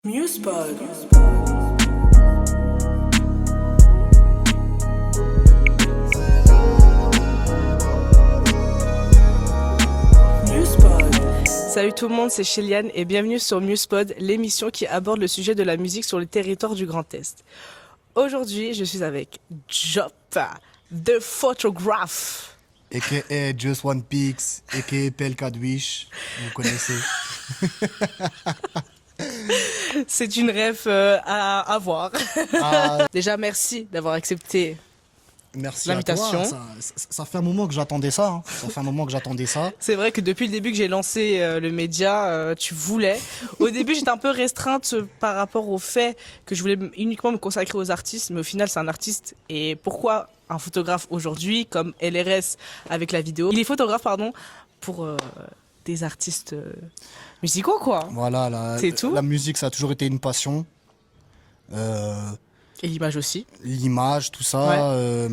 Musepod. Salut tout le monde, c'est Chéliane et bienvenue sur Musepod, l'émission qui aborde le sujet de la musique sur le territoire du Grand Est. Aujourd'hui, je suis avec Job, the photographe. A.K.A. Just One Pics, a.k.a. PLK Wish, vous connaissez. C'est une ref à voir. Ah, Déjà, merci d'avoir accepté. merci à L'invitation. toi. Ça fait un moment que j'attendais ça. Ça fait un moment que j'attendais ça. C'est vrai que depuis le début que j'ai lancé le média, tu voulais. Au début, j'étais un peu restreinte par rapport au fait que je voulais uniquement me consacrer aux artistes, mais au final, c'est un artiste. Et pourquoi un photographe aujourd'hui, comme LRS avec la vidéo? Il est photographe, pardon, pour des artistes musicaux, quoi. Voilà, C'est tout. la musique, ça a toujours été une passion. Et l'image aussi. L'image, tout ça. Ouais.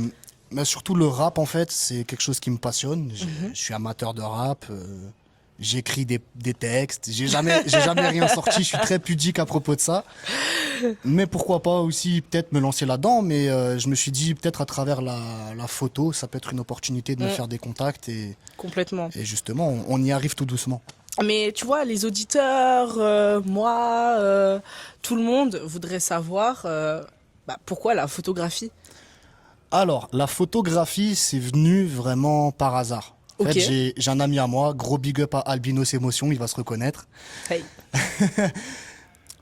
Mais surtout le rap, en fait, c'est quelque chose qui me passionne. Je suis amateur de rap. J'écris des textes. J'ai jamais rien sorti. Je suis très pudique à propos de ça. Mais pourquoi pas aussi peut-être me lancer là-dedans. Mais je me suis dit peut-être à travers la photo, ça peut être une opportunité de me faire des contacts. Complètement. Et justement, on y arrive tout doucement. Mais tu vois, les auditeurs, moi, tout le monde voudrait savoir pourquoi la photographie. Alors, la photographie, c'est venu vraiment par hasard. En Ok. fait, j'ai un ami à moi, gros big up à Albinos Émotion, il va se reconnaître. Hey.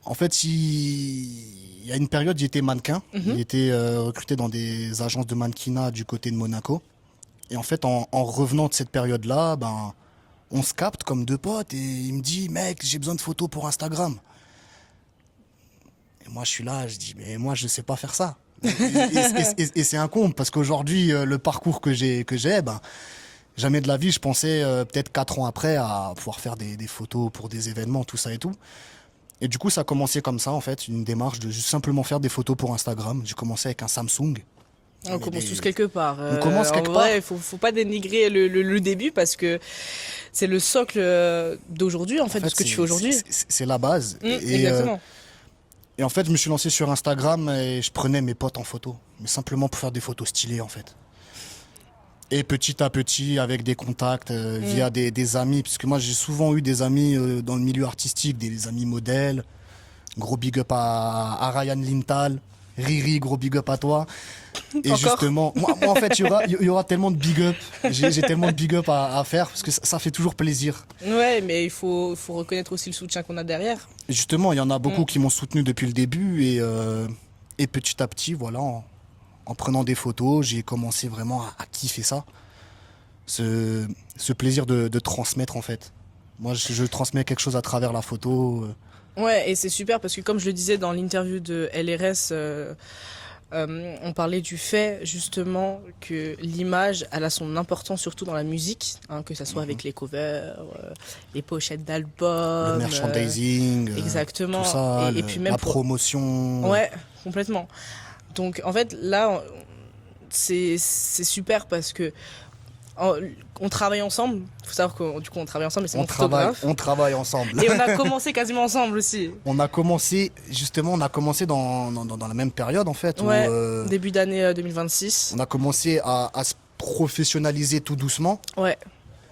En fait, il y a une période, j'étais mannequin. Il était recruté dans des agences de mannequinat du côté de Monaco. Et en fait, en revenant de cette période-là, on se capte comme deux potes et il me dit, mec, j'ai besoin de photos pour Instagram. Et moi, je suis là, je dis, mais moi, je sais pas faire ça. Et c'est un comble parce qu'aujourd'hui, le parcours que j'ai, jamais de la vie, je pensais peut-être 4 ans après à pouvoir faire des photos pour des événements, tout ça et tout. Et du coup, ça a commencé comme ça, en fait, une démarche de juste simplement faire des photos pour Instagram. J'ai commencé avec un Samsung. On commence tous quelque part. On commence quelque en part. vrai, faut pas dénigrer le début parce que c'est le socle d'aujourd'hui, en fait, de ce que tu fais aujourd'hui. C'est la base. Exactement. Et en fait, je me suis lancé sur Instagram et je prenais mes potes en photo. Mais simplement pour faire des photos stylées, en fait. Et petit à petit, avec des contacts, via des amis. Parce que moi, j'ai souvent eu des amis dans le milieu artistique, des amis modèles. Gros big up à Ryan Lintal. Riri, gros big up à toi. Et Encore justement, moi, en fait, il y aura tellement de big up. J'ai tellement de big up à faire parce que ça fait toujours plaisir. Ouais, mais il faut reconnaître aussi le soutien qu'on a derrière. Et justement, il y en a beaucoup qui m'ont soutenu depuis le début et petit à petit, voilà, en prenant des photos, j'ai commencé vraiment à kiffer ça. Ce plaisir de transmettre en fait. Moi, je transmets quelque chose à travers la photo. Ouais, et c'est super parce que comme je le disais dans l'interview de LRS, on parlait du fait justement que l'image, elle a son importance surtout dans la musique, hein, que ça soit avec les covers, les pochettes d'albums, Le merchandising, exactement. tout ça, Et puis même la pour- promotion. Ouais, complètement. Donc en fait là, c'est super parce que on travaille ensemble. Faut savoir que du coup on travaille ensemble, mais c'est mon photographe. On travaille ensemble. Et on a commencé quasiment ensemble aussi. On a commencé dans la même période en fait. Ouais, Où, début d'année 2026. on a commencé à se professionnaliser tout doucement. Ouais,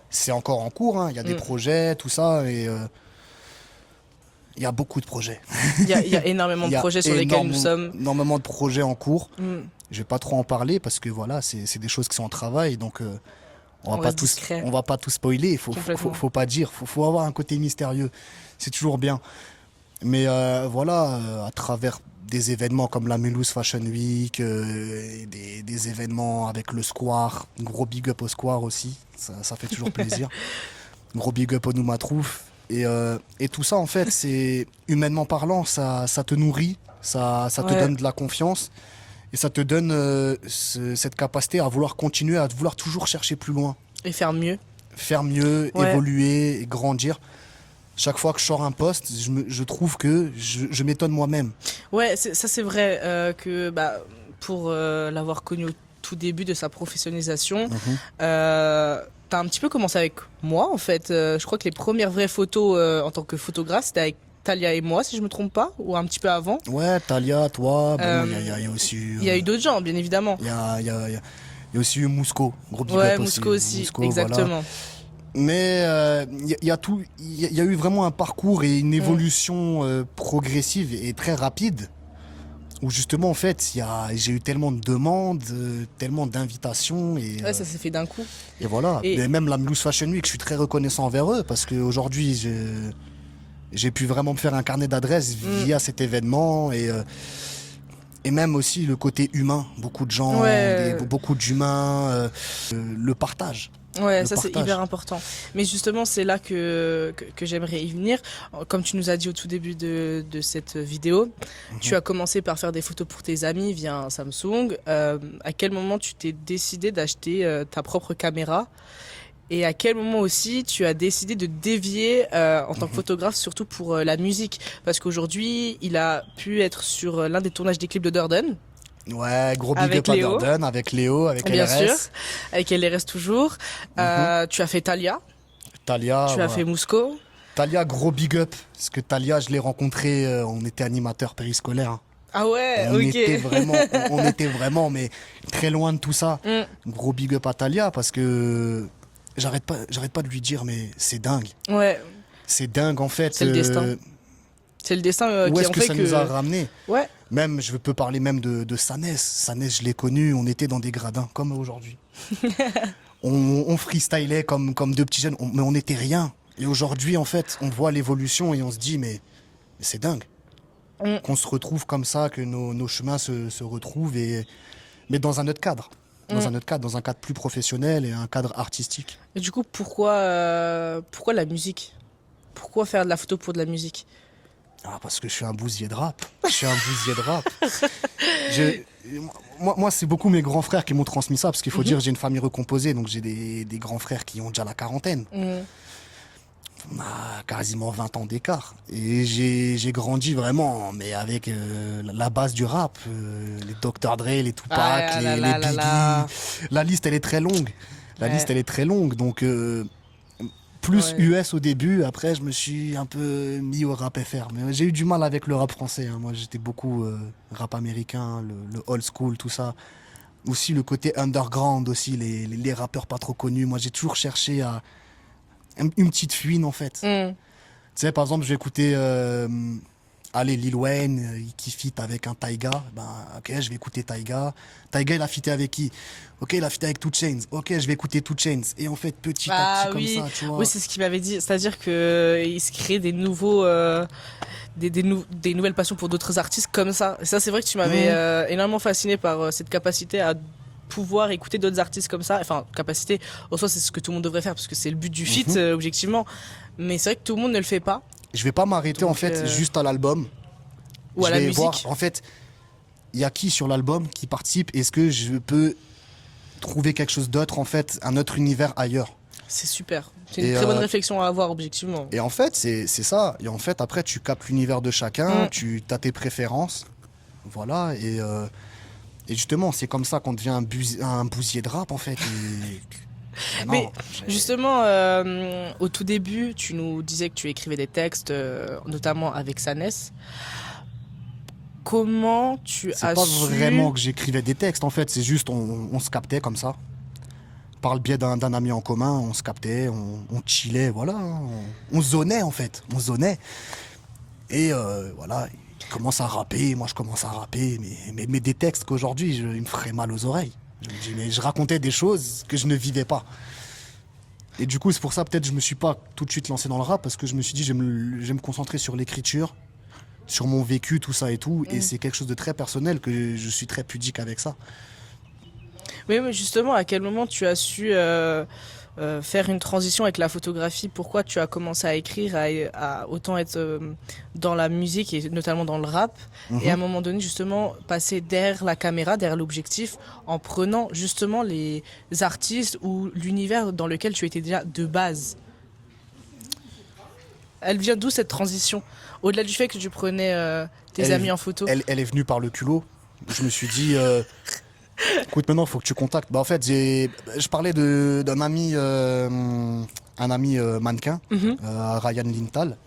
C'est encore en cours, hein. Il y a des projets, tout ça, et il y a beaucoup de projets. il y a énormément Il de y a projets sur lesquels nous sommes. énormément de projets en cours. Mm. Je vais pas trop en parler parce que voilà, c'est des choses qui sont en travail, donc On reste discret. on va pas tout spoiler. Il Complètement. faut pas dire, faut avoir un côté mystérieux. C'est toujours bien. Mais voilà, à travers des événements comme la Mulhouse Fashion Week, et des événements avec le Square, gros big up au Square aussi, ça fait toujours plaisir. Gros big up au Noumatrouf. Et tout ça, en fait, c'est humainement parlant, ça te nourrit, ça te Ouais. donne de la confiance et ça te donne cette capacité à vouloir continuer, à vouloir toujours chercher plus loin, Et faire mieux. faire mieux, Ouais. évoluer et grandir. Chaque fois que je sors un poste, je trouve que je m'étonne moi-même. Ouais, ça c'est vrai que pour l'avoir connu au tout début de sa professionnalisation, t'as un petit peu commencé avec moi en fait. Je crois que les premières vraies photos en tant que photographe, c'était avec Talia et moi, si je me trompe pas, ou un petit peu avant. Ouais, Talia, toi, bon, il y a aussi Il y a eu d'autres gens, bien évidemment. Il y a aussi eu Mousco, gros big Ouais, up Mousco aussi, Mousco, exactement. voilà. Mais il y a eu vraiment un parcours et une évolution progressive et très rapide. Où justement, en fait, j'ai eu tellement de demandes, tellement d'invitations. Ouais, ça s'est fait d'un coup. Et voilà. Et- Mais même la Mulhouse Fashion Week, je suis très reconnaissant envers eux parce qu'aujourd'hui, j'ai pu vraiment me faire un carnet d'adresses via cet événement. Et même aussi le côté humain. Beaucoup de gens, Ouais. beaucoup d'humains, le partage. Ouais, Le ça c'est partage. hyper important. Mais justement, c'est là que j'aimerais y venir. Comme tu nous as dit au tout début de cette vidéo, tu as commencé par faire des photos pour tes amis via un Samsung. À quel moment tu t'es décidé d'acheter ta propre caméra? Et à quel moment aussi tu as décidé de dévier en tant que photographe, surtout pour la musique? Parce qu'aujourd'hui, il a pu être sur l'un des tournages des clips de Durden. Ouais, gros big Avec up à Léo. Durden, avec Léo, avec Bien LRS. sûr, avec LRS toujours. Tu as fait Talia, Talia, tu as voilà. fait Mousco. Talia, gros big up. Parce que Talia, je l'ai rencontré, on était animateur périscolaire. Hein. Ah ouais, On ok. était vraiment, on était vraiment, mais très loin de tout ça. Gros big up à Talia parce que j'arrête pas de lui dire, mais c'est dingue. Ouais, C'est dingue en fait. C'est le destin. c'est le destin Où qui est-ce en que fait ça que... nous a ramené? Ouais, Même, je peux parler même de Sanès. Sanès, je l'ai connu, on était dans des gradins, comme aujourd'hui. on freestylait comme deux petits jeunes, mais on n'était rien. Et aujourd'hui, en fait, on voit l'évolution et on se dit, mais c'est dingue. Qu'on se retrouve comme ça, que nos chemins se retrouvent, mais dans un autre cadre. Dans un autre cadre, dans un cadre plus professionnel et un cadre artistique. et du coup, pourquoi la musique? Pourquoi faire de la photo pour de la musique? Ah, parce que je suis un bousier de rap. Je suis un bousier de rap. Je- moi, c'est beaucoup mes grands frères qui m'ont transmis ça, parce qu'il faut dire, j'ai une famille recomposée, donc j'ai des grands frères qui ont déjà la quarantaine. On a quasiment 20 ans d'écart. Et j'ai grandi vraiment, mais avec la base du rap, les Dr. Dre, les Tupac, Ah là les là là Biggie. là. La liste, elle est très longue. La Ouais. liste, elle est très longue, donc... plus Ouais. US au début, après je me suis un peu mis au rap FR. Mais j'ai eu du mal avec le rap français. Hein. Moi j'étais beaucoup rap américain, le old school, tout ça. Aussi le côté underground, aussi les rappeurs pas trop connus. Moi j'ai toujours cherché à une petite fuite en fait. Tu sais, par exemple, je vais écouter allez, Lil Wayne qui feat avec un Taiga. Ben, ok, je vais écouter Taiga. Taiga, il a featé avec qui? Ok, il a featé avec 2 Chainz. Ok, je vais écouter 2 Chainz. Et en fait, petit à petit, oui. comme ça, tu vois. Oui, c'est ce qu'il m'avait dit. C'est-à-dire qu'il se crée des nouveaux, des nouvelles passions pour d'autres artistes comme ça. Et ça, c'est vrai que tu m'avais énormément fasciné par cette capacité à pouvoir écouter d'autres artistes comme ça. Enfin, capacité, en soi, c'est ce que tout le monde devrait faire parce que c'est le but du feat, objectivement. Mais c'est vrai que tout le monde ne le fait pas. Je vais pas m'arrêter Donc, en fait juste à l'album. Ou à Je la vais musique. voir, en fait, il y a qui sur l'album qui participe? Est-ce que je peux trouver quelque chose d'autre, en fait, un autre univers ailleurs? C'est super. C'est une Et, très bonne réflexion à avoir, objectivement. Et en fait, c'est ça. Et en fait, après, tu captes l'univers de chacun, tu as tes préférences. Voilà. Et justement, c'est comme ça qu'on devient un bousier de rap, en fait. Et Mais non, justement, au tout début, tu nous disais que tu écrivais des textes, notamment avec Sanès. Comment tu c'est as pas su... vraiment que j'écrivais des textes, en fait. C'est juste, on se captait comme ça. Par le biais d'un ami en commun, on se captait, on chillait, voilà. On zonait, en fait. On zonait. Et voilà, il commence à rapper, moi je commence à rapper. Mais des textes qu'aujourd'hui, ils me feraient mal aux oreilles. Je me dis, mais je racontais des choses que je ne vivais pas. Et du coup, c'est pour ça, peut-être, je me suis pas tout de suite lancé dans le rap, parce que je me suis dit, je vais me concentrer sur l'écriture, sur mon vécu, tout ça et tout. Et c'est quelque chose de très personnel, que je suis très pudique avec ça. Oui, mais justement, à quel moment tu as su faire une transition avec la photographie? Pourquoi tu as commencé à écrire, à autant être dans la musique et notamment dans le rap, et à un moment donné, justement, passer derrière la caméra, derrière l'objectif, en prenant justement les artistes ou l'univers dans lequel tu étais déjà de base? Elle vient d'où cette transition? Au-delà du fait que tu prenais tes amis en photo. Elle est venue par le culot. Je me suis dit, écoute, maintenant, il faut que tu contactes. Bah, en fait, je parlais d'un ami, un ami mannequin, Ryan Lintal.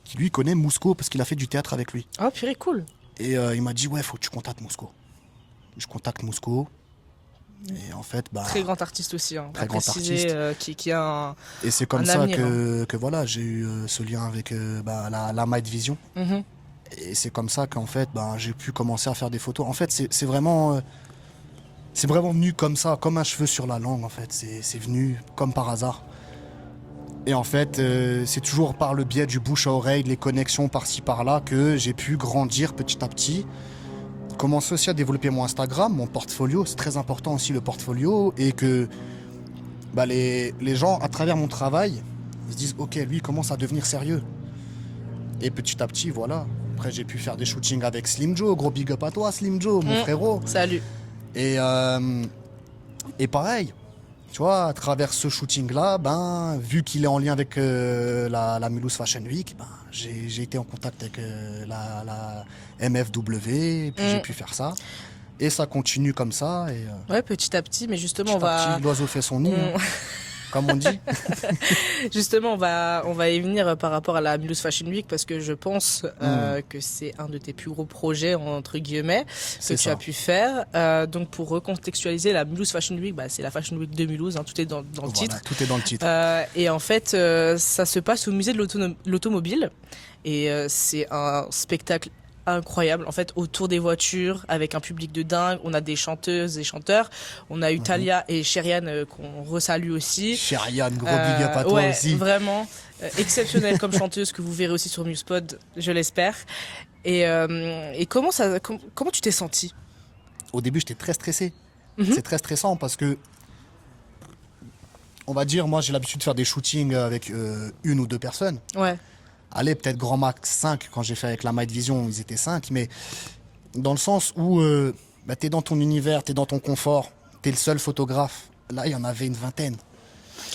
qui lui connaît Mousco parce qu'il a fait du théâtre avec lui. Oh, purée, cool. Et il m'a dit, ouais, faut que tu contactes Mousco. Je contacte Mousco. Et en fait, bah, Très grand artiste aussi, hein. Très À grand préciser, artiste. qui a un. et c'est comme un ça avenir, que voilà, j'ai eu ce lien avec la Might Vision. Mhm. Et c'est comme ça qu'en fait, bah, j'ai pu commencer à faire des photos. En fait, c'est vraiment, c'est vraiment venu comme ça, comme un cheveu sur la langue. En fait, c'est venu comme par hasard. Et en fait, c'est toujours par le biais du bouche à oreille, les connexions par-ci par-là, que j'ai pu grandir petit à petit. Commencer aussi à développer mon Instagram, mon portfolio. C'est très important aussi le portfolio. Et que bah, les gens, à travers mon travail, ils se disent, ok, lui, il commence à devenir sérieux. Et petit à petit, voilà. Après, j'ai pu faire des shootings avec Slim Joe. Gros big up à toi, Slim Joe, mon frérot. Salut. Et pareil, tu vois, à travers ce shooting-là, ben, vu qu'il est en lien avec la Mulhouse Fashion Week, ben, j'ai été en contact avec la MFW, et puis j'ai pu faire ça. Et ça continue comme ça. Et, Ouais, petit à petit, mais justement, petit à petit, l'oiseau fait son nid, hein, comme on dit. Justement, on va y venir par rapport à la Mulhouse Fashion Week parce que je pense que c'est un de tes plus gros projets, entre guillemets, que tu as pu faire. Donc, pour recontextualiser, la Mulhouse Fashion Week, bah, c'est la Fashion Week de Mulhouse, hein, tout est dans le Voilà, titre. tout est dans le titre. Et en fait, ça se passe au musée de l'automobile. Et c'est un spectacle incroyable en fait, autour des voitures, avec un public de dingue. On a des chanteuses et chanteurs, on a eu Talia et Sherian qu'on resalue aussi. Sherian, gros big up à toi ouais, aussi. vraiment exceptionnelle comme chanteuse, que vous verrez aussi sur Musepod, je l'espère. Et comment tu t'es senti? Au début, j'étais très stressé. C'est très stressant parce que, on va dire, moi j'ai l'habitude de faire des shootings avec une ou deux personnes. Ouais. Allez, peut-être grand max 5 quand j'ai fait avec la Might Vision, ils étaient 5, mais dans le sens où bah, t'es dans ton univers, t'es dans ton confort, t'es le seul photographe. Là, il y en avait une vingtaine.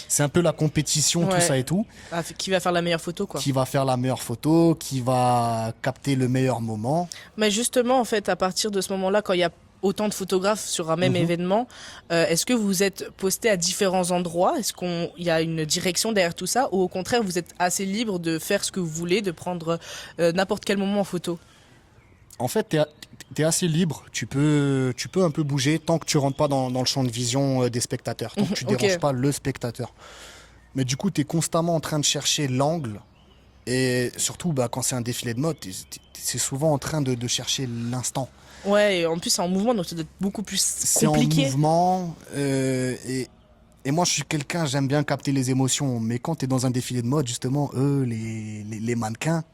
C'est un peu la compétition, tout ça et tout. Ah, qui va faire la meilleure photo, quoi. Qui va faire la meilleure photo, qui va capter le meilleur moment. Mais justement, en fait, à partir de ce moment-là, quand il y a autant de photographes sur un même événement, est-ce que vous êtes posté à différents endroits? Est-ce qu'il y a une direction derrière tout ça? Ou au contraire, vous êtes assez libre de faire ce que vous voulez, de prendre n'importe quel moment en photo? En fait, t'es assez libre. Tu peux un peu bouger tant que tu rentres pas dans le champ de vision des spectateurs. Tant que tu déranges pas le spectateur. Mais du coup, t'es constamment en train de chercher l'angle. Et surtout, bah, quand c'est un défilé de mode, c'est souvent en train de chercher l'instant. Ouais, et en plus c'est en mouvement, donc ça doit être beaucoup plus C'est compliqué. en mouvement, et moi je suis quelqu'un, j'aime bien capter les émotions, mais quand tu es dans un défilé de mode, justement, eux, les mannequins,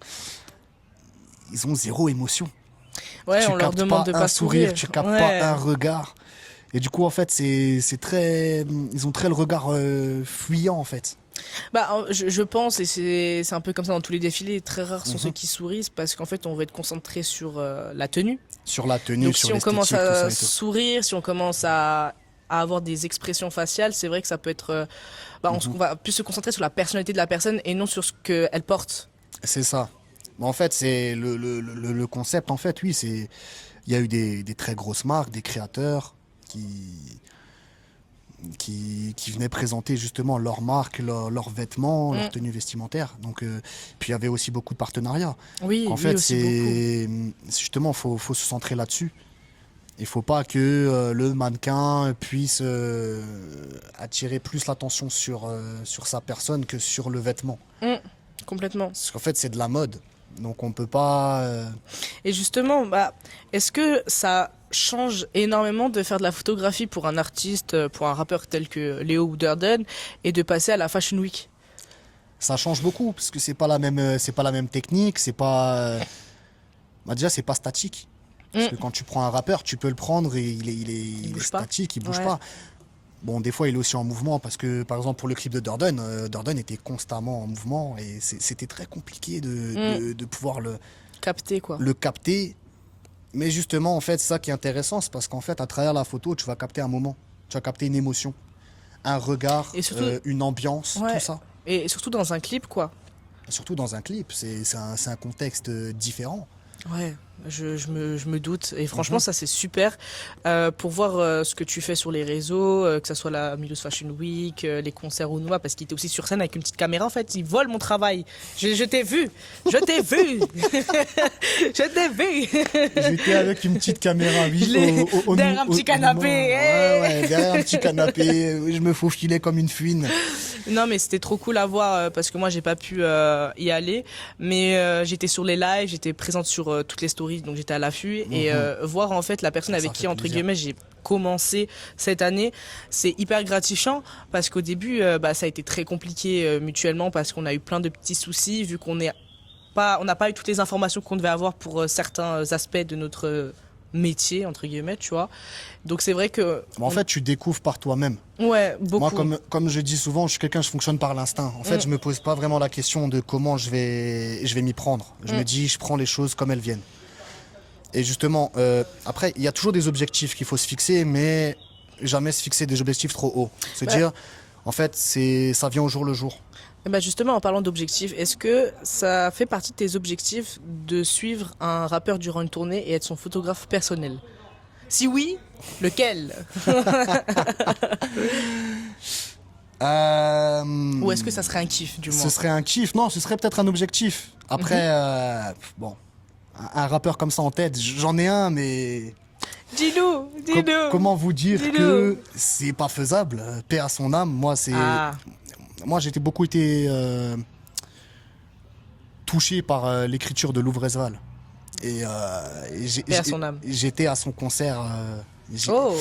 ils ont zéro émotion. Ouais, Tu on leur captes demande pas de un pas sourire, sourire. tu captes Ouais. pas un regard. Et du coup, en fait, c'est très, ils ont très le regard fuyant, en fait. Bah, je pense, et c'est un peu comme ça dans tous les défilés, très rares sont ceux qui sourient parce qu'en fait on va être concentré sur la tenue. Sur la tenue, Donc sur si on commence l'esthétique, tout ça à et tout. sourire, si on commence à avoir des expressions faciales, c'est vrai que ça peut être... on va plus se concentrer sur la personnalité de la personne et non sur ce qu'elle porte. C'est ça. Mais en fait, c'est le concept, en fait, oui, c'est... Il y a eu des très grosses marques, des créateurs qui venaient présenter justement leurs marques, leurs vêtements, leurs tenues vestimentaires. Donc, puis il y avait aussi beaucoup de partenariats. Oui, En oui, fait, aussi beaucoup. justement, faut se centrer là-dessus. Il faut pas que le mannequin puisse attirer plus l'attention sur sa personne que sur le vêtement. Complètement. Parce qu'en fait, c'est de la mode. Donc on peut pas... Et justement, est-ce que ça change énormément de faire de la photographie pour un artiste, pour un rappeur tel que Léo ou Durden, et de passer à la Fashion Week? Ça change beaucoup parce que c'est pas la même technique, c'est pas... déjà, c'est pas statique. Parce que quand tu prends un rappeur, tu peux le prendre et il est statique, il bouge pas. Bon, des fois, il est aussi en mouvement parce que, par exemple, pour le clip de Durden, Durden était constamment en mouvement et c'était très compliqué de pouvoir capter, quoi. Le capter. Mais justement, en fait, ça qui est intéressant, c'est parce qu'en fait, à travers la photo, tu vas capter un moment, tu vas capter une émotion, un regard, et surtout, une ambiance, tout ça. Et surtout dans un clip, quoi. Surtout dans un clip, c'est un contexte différent. Ouais, je me doute. Et franchement, ça c'est super. Pour voir ce que tu fais sur les réseaux, que ça soit la Mulhouse Fashion Week, les concerts ou Noah, parce qu'il était aussi sur scène avec une petite caméra. En fait, il vole mon travail. Je t'ai vu. Je t'ai vu. Je t'ai vu. J'étais avec une petite caméra, oui. Derrière un petit canapé. Ouais, derrière un petit canapé. Je me faufilais comme une fouine. Non, mais c'était trop cool à voir parce que moi j'ai pas pu y aller, mais j'étais sur les lives, j'étais présente sur toutes les stories, donc j'étais à l'affût et voir en fait la personne avec qui entre guillemets j'ai commencé cette année, c'est hyper gratifiant parce qu'au début ça a été très compliqué mutuellement parce qu'on a eu plein de petits soucis vu qu'on n'a pas eu toutes les informations qu'on devait avoir pour certains aspects de notre métier entre guillemets, tu vois. Donc c'est vrai que En fait, tu découvres par toi-même. ouais, beaucoup. Moi, comme je dis souvent, je fonctionne par l'instinct. En fait, je me pose pas vraiment la question de comment je vais m'y prendre. Je me dis, je prends les choses comme elles viennent. Et justement, après, il y a toujours des objectifs qu'il faut se fixer, mais jamais se fixer des objectifs trop hauts. Se dire, en fait, ça vient au jour le jour. Et bah justement, en parlant d'objectifs, est-ce que ça fait partie de tes objectifs de suivre un rappeur durant une tournée et être son photographe personnel? Si oui, lequel? Ou est-ce que ça serait un kiff, du moins? Ce serait un kiff. Non, ce serait peut-être un objectif. Après, bon, un rappeur comme ça en tête, j'en ai un, mais Dis-nous. comment vous dire Dis-nous. que c'est pas faisable? Paix à son âme. Moi, j'ai beaucoup été touché par l'écriture de Louvre-Esval. Et Paix à son âme. j'étais à son concert. Oh.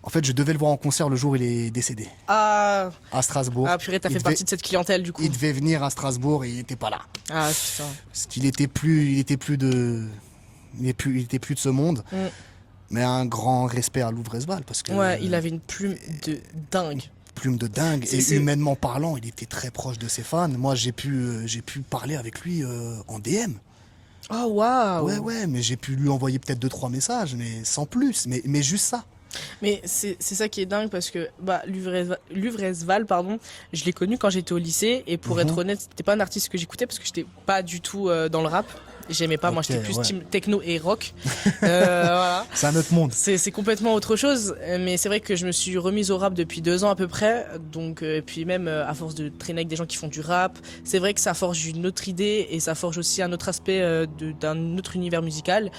En fait, je devais le voir en concert le jour où il est décédé, Ah, à Strasbourg. purée, t'as fait partie de cette clientèle, du coup. Il devait venir à Strasbourg et il n'était pas là. Ah, putain. Parce qu'il était plus de ce monde. Mais un grand respect à Louvre-Esval parce que Ouais, il avait une plume de dingue. plume de dingue et humainement parlant, il était très proche de ses fans. Moi, j'ai pu parler avec lui en DM. Oh, waouh. Ouais, mais j'ai pu lui envoyer peut-être 2-3 messages, mais sans plus, mais juste ça. Mais c'est ça qui est dingue parce que Luvresval, pardon, je l'ai connu quand j'étais au lycée et pour être honnête, c'était pas un artiste que j'écoutais parce que j'étais pas du tout dans le rap. J'aimais pas, moi j'étais plus team techno et rock. Voilà. C'est un autre monde. C'est complètement autre chose, mais c'est vrai que je me suis remise au rap depuis 2 ans à peu près, donc et puis même à force de traîner avec des gens qui font du rap, c'est vrai que ça forge une autre idée et ça forge aussi un autre aspect d'un autre univers musical.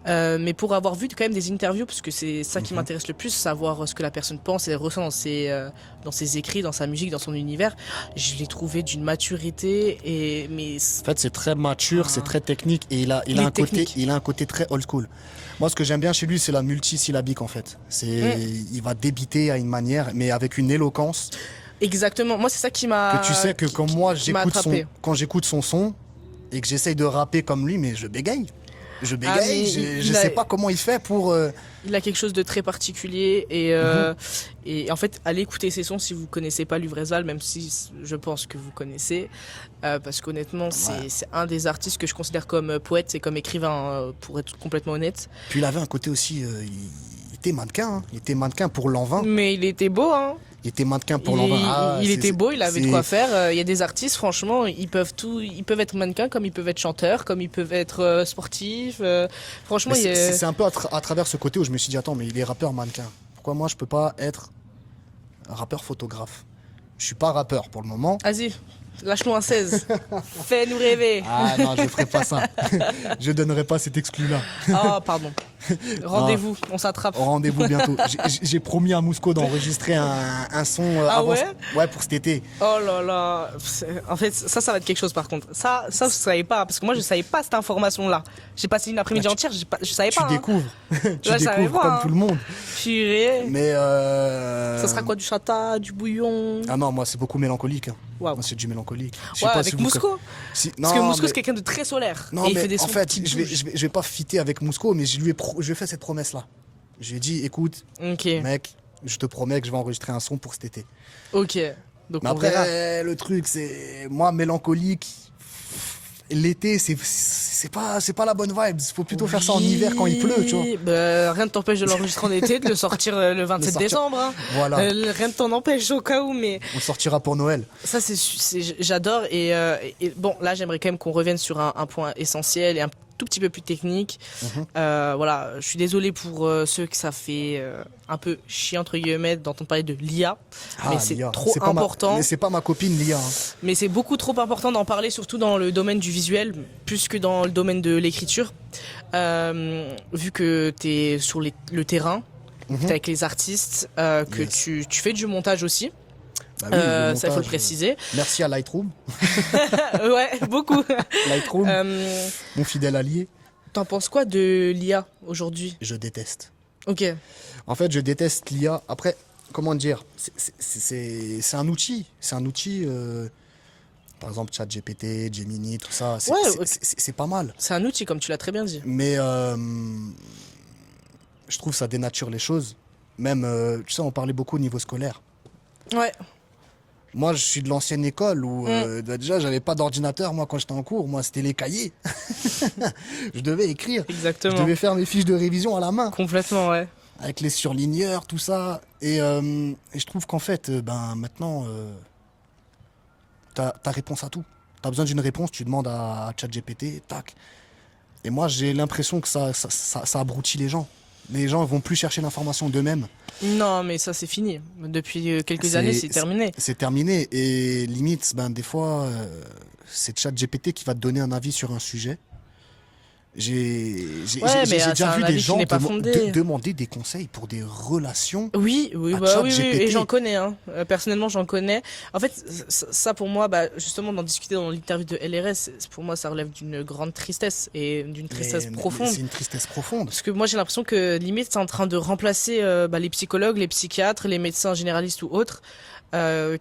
Mais pour avoir vu quand même des interviews, parce que c'est ça qui m'intéresse le plus, savoir ce que la personne pense et ressent dans ses écrits, dans sa musique, dans son univers, je l'ai trouvé d'une maturité En fait, c'est très mature, c'est très technique et il a un côté très old school. Moi, ce que j'aime bien chez lui, c'est la multisyllabique en fait. Il va débiter à une manière, mais avec une éloquence. Exactement. Moi, c'est ça qui m'a. Que tu sais que quand j'écoute son son et que j'essaye de rapper comme lui, mais je bégaye. Je sais pas comment il fait pour. Il a quelque chose de très particulier et en fait, allez écouter ses sons si vous connaissez pas Luvresval, même si je pense que vous connaissez, parce qu'honnêtement, c'est un des artistes que je considère comme poète et comme écrivain, pour être complètement honnête. Puis il avait un côté aussi, il était mannequin, il était mannequin pour l'an 20. Mais il était beau, hein. Il était mannequin pour l'an 20. Il était beau, il avait de quoi faire. Il y a des artistes, franchement, ils peuvent être mannequins comme ils peuvent être chanteurs, comme ils peuvent être sportifs. Franchement, c'est un peu à travers ce côté où je me suis dit, attends, mais il est rappeur mannequin. Pourquoi moi je peux pas être rappeur photographe? Je suis pas rappeur pour le moment. Vas-y, lâche-nous un 16. Fais-nous rêver. Ah non, je ferai pas ça. Je donnerai pas cet exclu-là. Oh, pardon. Rendez-vous, on s'attrape. Rendez-vous bientôt. J'ai promis à Mousco d'enregistrer un son ouais, pour cet été. Oh là là. En fait, ça va être quelque chose par contre. Ça, je savais pas, parce que moi, je savais pas cette information-là. J'ai passé une après-midi entière, je savais pas. Tu découvres. Tu là, découvres comme tout le monde. Purée. Mais ça sera quoi, du chata, du bouillon? Ah non, moi, c'est beaucoup mélancolique. Wow. Moi, c'est du mélancolique. Ouais, avec Mousco. Parce que Mousco, c'est quelqu'un de très solaire. Non, et il mais fait des sons en fait, qui je vais pas fitter avec Mousco, mais je lui ai fait cette promesse-là. Je lui ai dit, écoute, mec, je te promets que je vais enregistrer un son pour cet été. Ok. Donc mais après, le truc, c'est moi, mélancolique. L'été, c'est pas la bonne vibe. Il faut plutôt faire ça en hiver quand il pleut, tu vois. Bah, rien ne t'empêche de l'enregistrer en été, de le sortir le 27 décembre. Hein. Voilà. Rien ne t'en empêche au cas où, mais. On le sortira pour Noël. Ça, j'adore. Et bon, là, j'aimerais quand même qu'on revienne sur un point essentiel et tout petit peu plus technique. Voilà, je suis désolé pour ceux que ça fait un peu chier entre guillemets d'entendre parler de l'IA, mais c'est l'IA. trop Pas important. Mais c'est pas ma copine l'IA. Mais c'est beaucoup trop important d'en parler, surtout dans le domaine du visuel, plus que dans le domaine de l'écriture. Vu que tu es sur le terrain, que t'es avec les artistes, que tu fais du montage aussi. Bah oui, le montage, ça, il faut le préciser. Merci à Lightroom. Ouais, beaucoup. Lightroom, mon fidèle allié. T'en penses quoi de l'IA aujourd'hui? Je déteste. Ok. En fait, je déteste l'IA. Après, comment dire, c'est un outil. C'est un outil, par exemple, ChatGPT, Gemini, tout ça. C'est pas mal. C'est un outil, comme tu l'as très bien dit. Mais je trouve que ça dénature les choses. Même, tu sais, on parlait beaucoup au niveau scolaire. Ouais. Moi, je suis de l'ancienne école où déjà, j'avais pas d'ordinateur. Moi, quand j'étais en cours, moi, c'était les cahiers. Je devais écrire. Exactement. Je devais faire mes fiches de révision à la main. Complètement, ouais. Avec les surligneurs, tout ça. Et je trouve qu'en fait, maintenant, t'as réponse à tout. T'as besoin d'une réponse, tu demandes à ChatGPT, tac. Et moi, j'ai l'impression que ça abrutit les gens. Les gens vont plus chercher l'information d'eux-mêmes. Non, mais ça, c'est fini. Depuis quelques années, c'est terminé. C'est terminé. Et limite, des fois, c'est ChatGPT qui va te donner un avis sur un sujet. J'ai déjà vu des gens demander des conseils pour des relations. Oui, et j'en connais. Hein. Personnellement, j'en connais. En fait, ça pour moi, justement, d'en discuter dans l'interview de LRS, pour moi, ça relève d'une grande tristesse et d'une tristesse profonde. C'est une tristesse profonde. Parce que moi, j'ai l'impression que limite, c'est en train de remplacer les psychologues, les psychiatres, les médecins généralistes ou autres.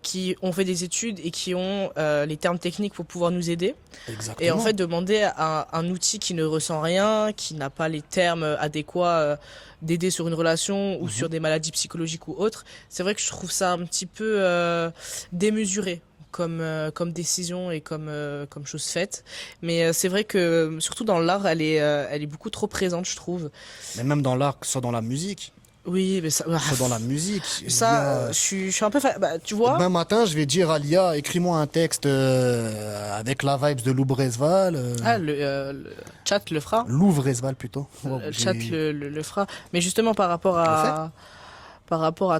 Qui ont fait des études et qui ont les termes techniques pour pouvoir nous aider. Exactement. Et en fait, demander à un outil qui ne ressent rien, qui n'a pas les termes adéquats d'aider sur une relation ou sur des maladies psychologiques ou autres, c'est vrai que je trouve ça un petit peu démesuré comme décision et comme chose faite. Mais c'est vrai que, surtout dans l'art, elle est beaucoup trop présente, je trouve. Mais même dans l'art, que ce soit dans la musique. Oui, mais ça... Dans la musique. Ça, je suis un peu... tu vois. Demain matin, je vais dire à l'IA, écris-moi un texte avec la vibes de Lou Bresval. Le chat le fera. Lou Bresval, plutôt. Le chat le fera. Mais justement, par rapport à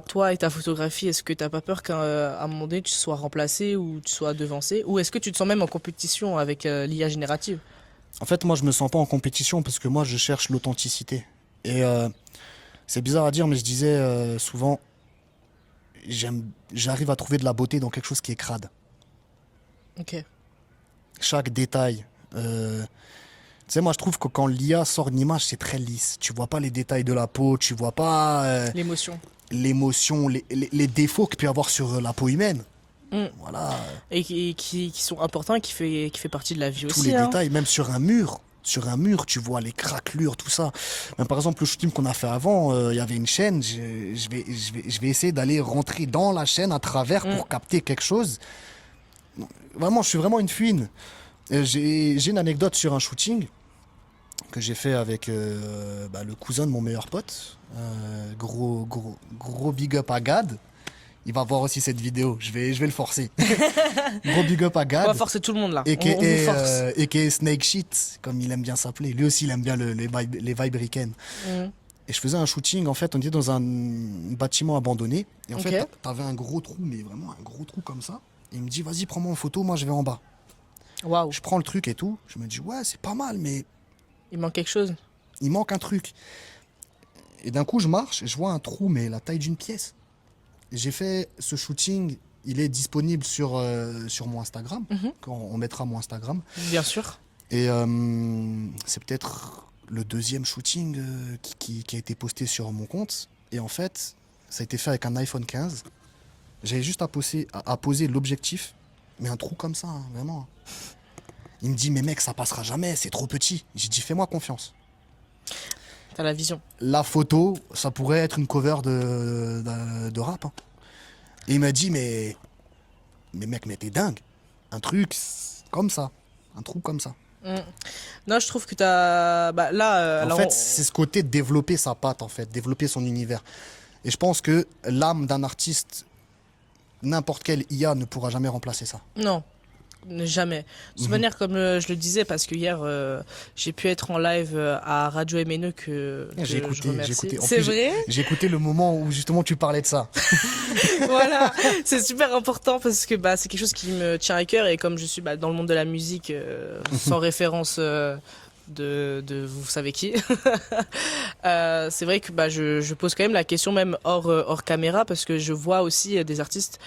toi et ta photographie, est-ce que t'as pas peur qu'à un moment donné, tu sois remplacé ou tu sois devancé? Ou est-ce que tu te sens même en compétition avec l'IA générative? En fait, moi, je me sens pas en compétition parce que moi, je cherche l'authenticité. Et... c'est bizarre à dire, mais je disais souvent, j'arrive à trouver de la beauté dans quelque chose qui est crade. Ok. Chaque détail. Tu sais, moi, je trouve que quand l'IA sort une image, c'est très lisse. Tu vois pas les détails de la peau, tu vois pas l'émotion, les défauts qu'il peut y avoir sur la peau humaine. Voilà. Et qui sont importants et qui fait partie de la vie tous aussi. Tous les détails, même sur un mur. Sur un mur, tu vois les craquelures, tout ça. Même par exemple, le shooting qu'on a fait avant, il y avait une chaîne. Je vais essayer d'aller rentrer dans la chaîne à travers pour capter quelque chose. Vraiment, je suis vraiment une fouine. J'ai une anecdote sur un shooting que j'ai fait avec le cousin de mon meilleur pote. Gros big up à Gad. Il va voir aussi cette vidéo, je vais le forcer. Gros big up à Gad. On va forcer tout le monde là. On vous force. Et Snake Shit, comme il aime bien s'appeler. Lui aussi, il aime bien les vibes ricaines. Et je faisais un shooting, en fait, on était dans un bâtiment abandonné. Et en fait, t'avais un gros trou, mais vraiment un gros trou comme ça. Et il me dit, vas-y, prends-moi en photo, moi je vais en bas. Waouh. Je prends le truc et tout. Je me dis, ouais, c'est pas mal, mais. Il manque quelque chose. Il manque un truc. Et d'un coup, je marche et je vois un trou, mais la taille d'une pièce. J'ai fait ce shooting, il est disponible sur mon Instagram. On mettra mon Instagram. Bien sûr. Et c'est peut-être le deuxième shooting qui a été posté sur mon compte. Et en fait, ça a été fait avec un iPhone 15. J'avais juste à poser l'objectif, mais un trou comme ça, hein, vraiment. Il me dit, mais mec, ça passera jamais, c'est trop petit. J'ai dit, fais-moi confiance. T'as la vision. La photo, ça pourrait être une cover de rap. Hein. Et il m'a dit, mais mec, mais t'es dingue. Un truc comme ça. Un trou comme ça. Non, je trouve que t'as... en fait, c'est ce côté de développer sa patte, en fait. Développer son univers. Et je pense que l'âme d'un artiste, n'importe quelle IA ne pourra jamais remplacer ça. Non. Jamais. De toute manière, comme je le disais, parce que hier, j'ai pu être en live à Radio MNE que J'ai je écouté, remercie. j'ai écouté. En C'est plus, vrai? J'ai écouté le moment où justement tu parlais de ça. Voilà, c'est super important parce que bah, c'est quelque chose qui me tient à cœur et comme je suis bah, dans le monde de la musique, sans référence de vous savez qui, c'est vrai que bah, je pose quand même la question même hors caméra parce que je vois aussi des artistes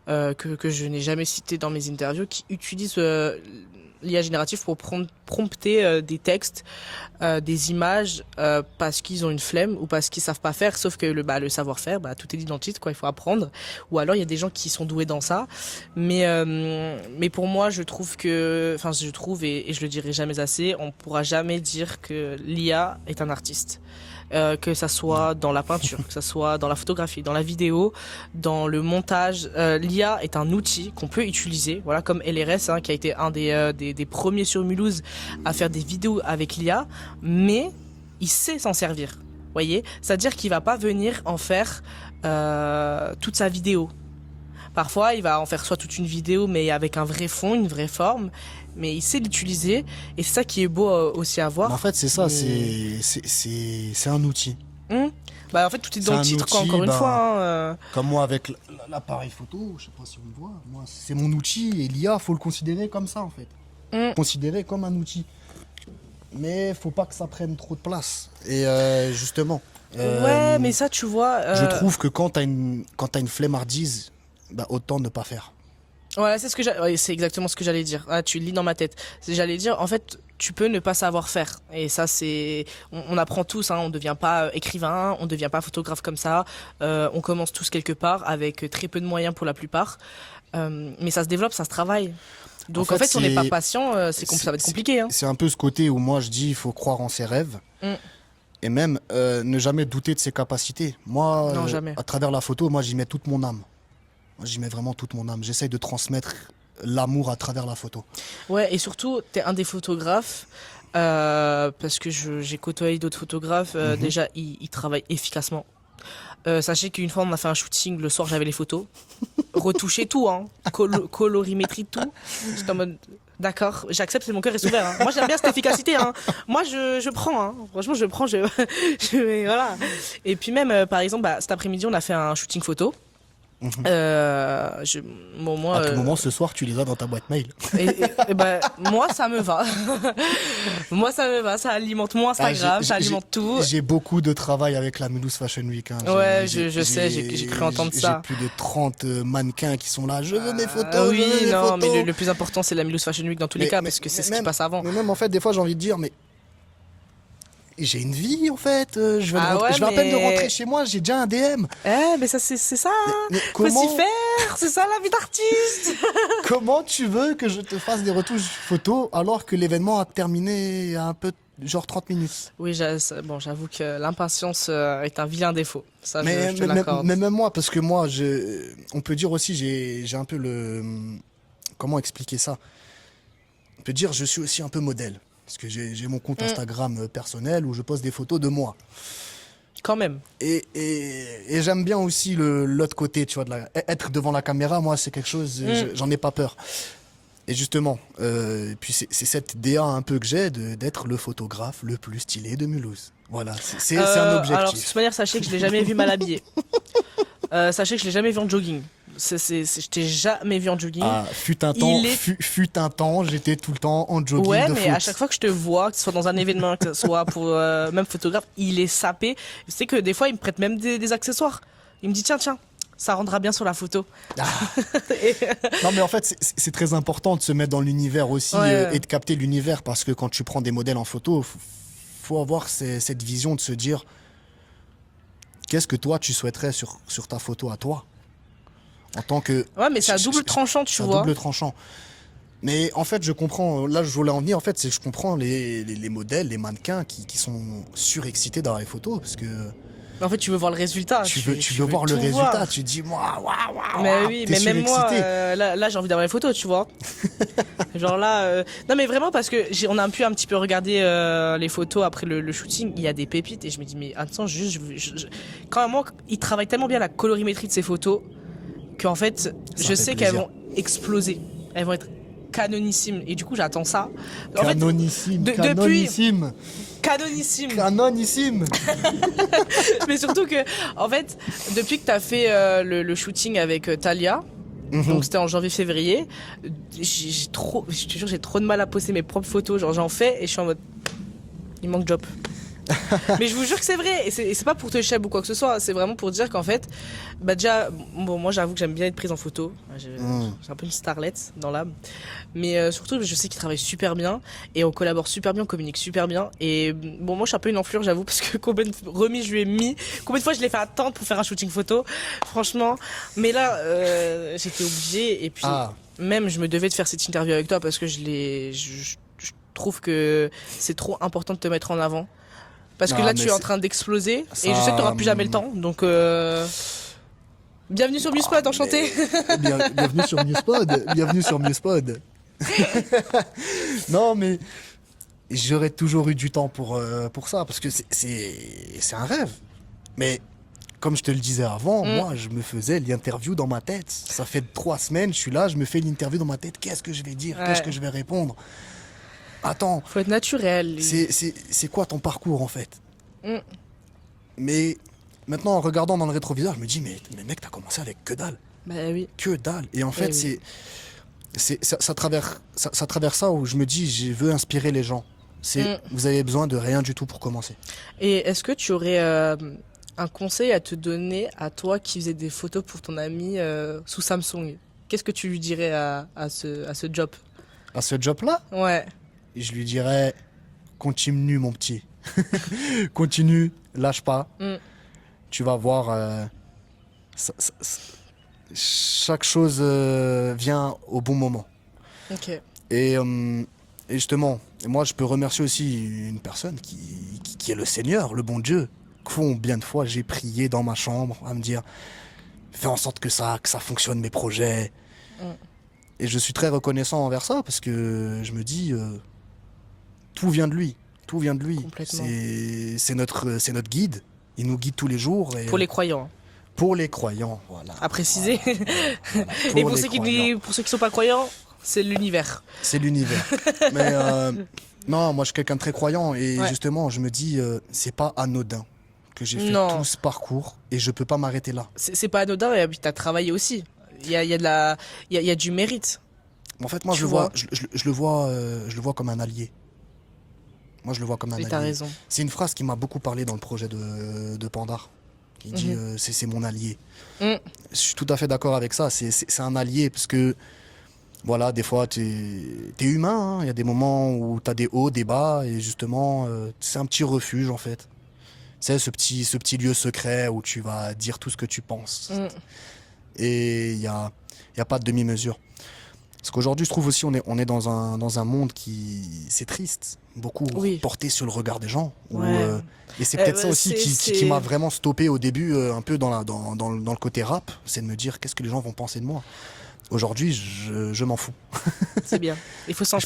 que je n'ai jamais cités dans mes interviews qui utilisent l'IA générative pour prompter des textes, des images parce qu'ils ont une flemme ou parce qu'ils savent pas faire, sauf que le savoir-faire, bah, tout est dit dans le titre, quoi, il faut apprendre. Ou alors il y a des gens qui sont doués dans ça. Mais pour moi, je trouve et je le dirai jamais assez, on pourra jamais dire que l'IA est un artiste. Que ça soit dans la peinture, que ça soit dans la photographie, dans la vidéo, dans le montage. L'IA est un outil qu'on peut utiliser, voilà, comme LRS, qui a été un des premiers sur Mulhouse à faire des vidéos avec l'IA, mais il sait s'en servir. Voyez, c'est-à-dire qu'il va pas venir en faire toute sa vidéo. Parfois, il va en faire soit toute une vidéo, mais avec un vrai fond, une vraie forme. Mais il sait l'utiliser, et c'est ça qui est beau aussi à voir. Mais en fait, c'est ça, Mais- c'est un outil. Bah, en fait, tout est C'est dans le un titre, quoi, outil, encore une bah, fois. Comme moi avec l'appareil photo, je sais pas si on le voit, moi c'est mon outil et l'IA, faut le considérer comme ça en fait. Considérer comme un outil. Mais faut pas que ça prenne trop de place. Et justement. Ouais, mais ça, tu vois. Je trouve que quand t'as une flemmardise, bah autant ne pas faire. Ouais, c'est exactement ce que j'allais dire. Ah, tu le lis dans ma tête. J'allais dire, en fait, tu peux ne pas savoir faire. Et ça, on apprend tous, on devient pas écrivain, on devient pas photographe comme ça. On commence tous quelque part avec très peu de moyens pour la plupart. Mais ça se développe, ça se travaille. Donc, en fait, si on n'est pas patient, ça va être compliqué, C'est un peu ce côté où moi je dis, il faut croire en ses rêves. Et même ne jamais douter de ses capacités. Moi, Non, jamais. à travers la photo, moi j'y mets toute mon âme. Moi, j'y mets vraiment toute mon âme. J'essaye de transmettre l'amour à travers la photo. Ouais, et surtout, t'es un des photographes, parce que j'ai côtoyé d'autres photographes, déjà, ils travaillent efficacement. Sachez qu'une fois, on a fait un shooting, le soir, j'avais les photos, retouché tout, colorimétrie, tout. J'étais en mode, d'accord, j'accepte, mon cœur est ouvert. Moi, j'aime bien cette efficacité. Moi, je prends. Franchement, je prends, voilà. Et puis même, par exemple, cet après-midi, on a fait un shooting photo. À tout moment, ce soir, tu les as dans ta boîte mail. Et ben, moi, ça me va. Moi, ça me va. Ça alimente mon Instagram, ça alimente tout. J'ai beaucoup de travail avec la Mulhouse Fashion Week. Ouais, je sais, j'ai cru entendre ça. J'ai plus de 30 mannequins qui sont là. Je veux mes photos. Oui, je veux mes non, photos. mais le plus important, c'est la Mulhouse Fashion Week dans tous les cas, parce que c'est ce qui passe avant. Mais même, en fait, des fois, j'ai envie de dire, mais j'ai une vie en fait, je vais à peine de rentrer chez moi, j'ai déjà un DM. Mais ça c'est ça. Mais faut s'y faire, c'est ça la vie d'artiste. Comment tu veux que je te fasse des retouches photos alors que l'événement a terminé à un peu genre 30 minutes? Oui, j'avoue que l'impatience est un vilain défaut. Ça, je te l'accorde. Mais même moi, parce que moi, on peut dire aussi, j'ai un peu comment expliquer ça? On peut dire, je suis aussi un peu modèle. Parce que j'ai mon compte Instagram personnel où je poste des photos de moi. Quand même. Et j'aime bien aussi l'autre côté, tu vois, être devant la caméra, moi, c'est quelque chose, j'en ai pas peur. Et justement, puis c'est cette DA un peu que j'ai d'être le photographe le plus stylé de Mulhouse. Voilà, c'est un objectif. Alors, de toute manière, sachez que je l'ai jamais vu mal habillé. Sachez que je l'ai jamais vu en jogging. Je t'ai jamais vu en jogging. Fut un temps, j'étais tout le temps en jogging. Ouais, de mais foot. à chaque fois que je te vois, que ce soit dans un événement, que ce soit pour même photographe, il est sapé. Je sais que des fois, il me prête même des accessoires. Il me dit tiens, ça rendra bien sur la photo. Non, mais en fait, c'est très important de se mettre dans l'univers aussi et de capter l'univers parce que quand tu prends des modèles en photo, faut avoir cette vision de se dire qu'est-ce que toi tu souhaiterais sur ta photo à toi. En tant que. Ouais, mais c'est à double tranchant, tu vois. Double tranchant. Mais en fait, je comprends. Là, je voulais en venir. En fait, je comprends les modèles, les mannequins qui sont surexcités dans les photos. Parce que. En fait, tu veux voir le résultat. Tu veux voir le résultat. Tu dis, waouh. Mais oui, mais même moi, là, j'ai envie d'avoir les photos, tu vois. Genre là. Non, mais vraiment, parce que on a pu un petit peu regarder les photos après le shooting. Il y a des pépites. Et je me dis, mais attends, quand même, il travaille tellement bien la colorimétrie de ces photos. Qu'en fait, je sais qu'elles vont exploser. Elles vont être canonissime. Et du coup, j'attends ça. En fait, Canonissime, depuis canonissime, canonissime. canonissime. Mais surtout que, en fait, depuis que t'as fait le shooting avec Talia, donc c'était en janvier-février, j'ai trop, je te jure, j'ai trop de mal à poster mes propres photos. Genre, j'en fais et je suis en mode, il manque job. Mais je vous jure que c'est vrai, et c'est pas pour te chèvre ou quoi que ce soit, c'est vraiment pour dire qu'en fait, bah déjà, bon, moi j'avoue que j'aime bien être prise en photo, j'ai un peu une starlette dans l'âme, mais surtout je sais qu'ils travaillent super bien, et on collabore super bien, on communique super bien, et bon, moi je suis un peu une enflure, j'avoue, parce que combien de remis je lui ai mis, combien de fois je l'ai fait attendre pour faire un shooting photo, franchement, mais là, j'étais obligée, et puis même je me devais de faire cette interview avec toi, parce que je trouve que c'est trop important de te mettre en avant. Parce que là, tu es en train d'exploser et je sais que tu n'auras plus jamais le temps. Donc, bienvenue sur Musepod, enchanté. Bienvenue sur Musepod. Bienvenue sur Musepod. Non, mais j'aurais toujours eu du temps pour ça parce que c'est un rêve. Mais comme je te le disais avant, moi, je me faisais l'interview dans ma tête. Ça fait 3 semaines, je suis là, je me fais l'interview dans ma tête. Qu'est-ce que je vais dire? Qu'est-ce que je vais répondre? Attends. Faut être naturel. C'est quoi ton parcours en fait? Mais maintenant, en regardant dans le rétroviseur, je me dis, mais mec, t'as commencé avec que dalle. Bah oui. Que dalle. Et en fait, ça traverse ça où je me dis, je veux inspirer les gens. Vous avez besoin de rien du tout pour commencer. Et est-ce que tu aurais un conseil à te donner à toi qui faisais des photos pour ton ami sous Samsung? Qu'est-ce que tu lui dirais à ce job? À ce job-là? Ouais. Et je lui dirais, continue mon petit. Continue, lâche pas. Tu vas voir, chaque chose vient au bon moment. Ok. Et justement, moi je peux remercier aussi une personne qui est le Seigneur, le bon Dieu. Combien de fois j'ai prié dans ma chambre à me dire, fais en sorte que ça fonctionne mes projets. Et je suis très reconnaissant envers ça parce que je me dis... tout vient de lui. Tout vient de lui. Complètement. C'est notre guide. Il nous guide tous les jours. Et pour les croyants. Pour les croyants, voilà. À préciser. Voilà. Et pour ceux qui sont pas croyants, c'est l'univers. C'est l'univers. Mais non, moi je suis quelqu'un de très croyant. Et justement, je me dis, c'est pas anodin que j'ai fait tout ce parcours. Et je peux pas m'arrêter là. C'est pas anodin, et tu as travaillé aussi. Il y a du mérite. En fait, moi je le vois comme un allié. Moi, je le vois comme un allié. T'as raison. C'est une phrase qui m'a beaucoup parlé dans le projet de Pandar. Il dit c'est mon allié. Je suis tout à fait d'accord avec ça. C'est un allié parce que, voilà, des fois, t'es humain. Il y a des moments où t'as des hauts, des bas. Et justement, c'est un petit refuge, en fait. C'est ce petit lieu secret où tu vas dire tout ce que tu penses. Et il y a pas de demi-mesure. Parce qu'aujourd'hui, je trouve aussi on est dans un monde c'est triste, beaucoup porté sur le regard des gens. Et c'est peut-être ça aussi qui m'a vraiment stoppé au début, un peu dans le côté rap, c'est de me dire qu'est-ce que les gens vont penser de moi. Aujourd'hui, je m'en fous. C'est bien. Il faut s'en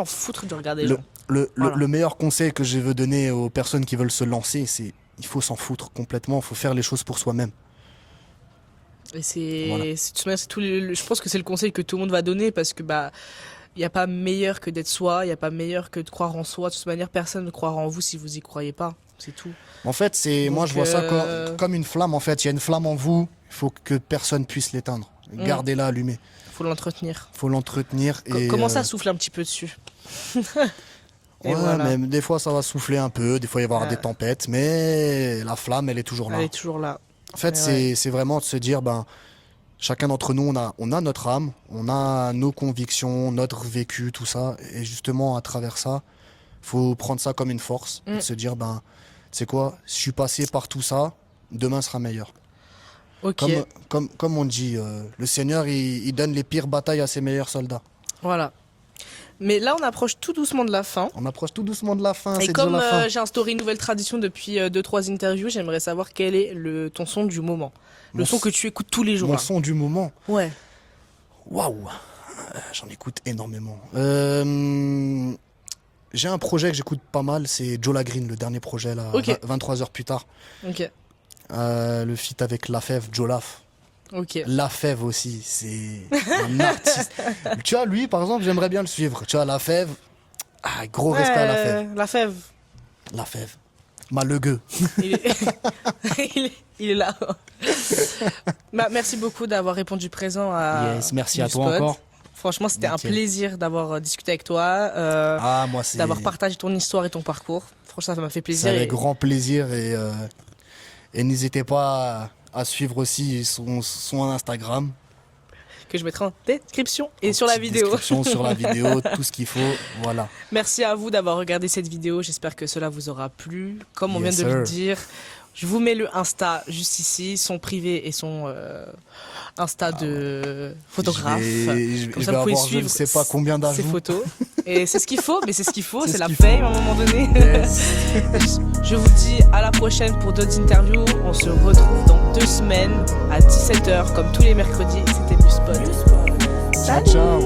foutre de regarder les gens. Le meilleur conseil que je veux donner aux personnes qui veulent se lancer, c'est il faut s'en foutre complètement, il faut faire les choses pour soi-même. Et je pense que c'est le conseil que tout le monde va donner parce que il n'y a pas meilleur que d'être soi, il n'y a pas meilleur que de croire en soi. De toute manière, personne ne croira en vous si vous y croyez pas. C'est tout. En fait, moi je vois ça comme une flamme. En fait, il y a une flamme en vous, il faut que personne puisse l'éteindre. Gardez-la allumée. Il faut l'entretenir. Et commencez à souffler un petit peu dessus. Mais des fois ça va souffler un peu, des fois il va y avoir des tempêtes, mais la flamme elle est toujours là. Elle est toujours là. En fait, c'est vraiment de se dire, chacun d'entre nous, on a notre âme, on a nos convictions, notre vécu, tout ça. Et justement, à travers ça, faut prendre ça comme une force. Et se dire, tu sais quoi, je suis passé par tout ça, demain sera meilleur. Okay. Comme on dit, le Seigneur, il donne les pires batailles à ses meilleurs soldats. Voilà. Mais là, on approche tout doucement de la fin. Et comme j'ai instauré une nouvelle tradition depuis 2-3 interviews, j'aimerais savoir quel est ton son du moment. Le son que tu écoutes tous les jours. Mon son du moment. Ouais. Waouh. J'en écoute énormément. J'ai un projet que j'écoute pas mal, c'est Jola Green, le dernier projet, là, 23 heures plus tard. Ok. Le feat avec Lafèvre, Jolaf. Ok. La Fève aussi, c'est un artiste. Tu vois, lui, par exemple, j'aimerais bien le suivre. Tu vois, La Fève, gros respect à La Fève. La fève. La Fève. Malegueux. Il est, il est là. Bah, merci beaucoup d'avoir répondu présent à Yes, merci à toi Newspot. encore. Franchement, c'était un Nickel. plaisir d'avoir discuté avec toi, Moi, c'est d'avoir partagé ton histoire et ton parcours. Franchement, ça m'a fait c'est plaisir. avec Et grand plaisir et n'hésitez pas à suivre aussi son Instagram. que je mettrai en description et En sur la petite vidéo. description, sur la vidéo, tout ce qu'il faut. Voilà. Merci à vous d'avoir regardé cette vidéo. J'espère que cela vous aura plu. Comme on Yes, vient de le sir. dire, je vous mets le Insta juste ici, son privé et son Insta de photographe. Je Comme vais ça, vous pouvez avoir je ne suivre sais pas combien ses d'ajouts. photos. Et c'est ce qu'il faut, mais c'est ce qu'il faut, C'est c'est ce la qu'il paye faut. à un moment donné. Yes. Je vous dis à la prochaine pour d'autres interviews. On se retrouve dans 2 semaines à 17h comme tous les mercredis. C'était Newspot. Ciao, ciao.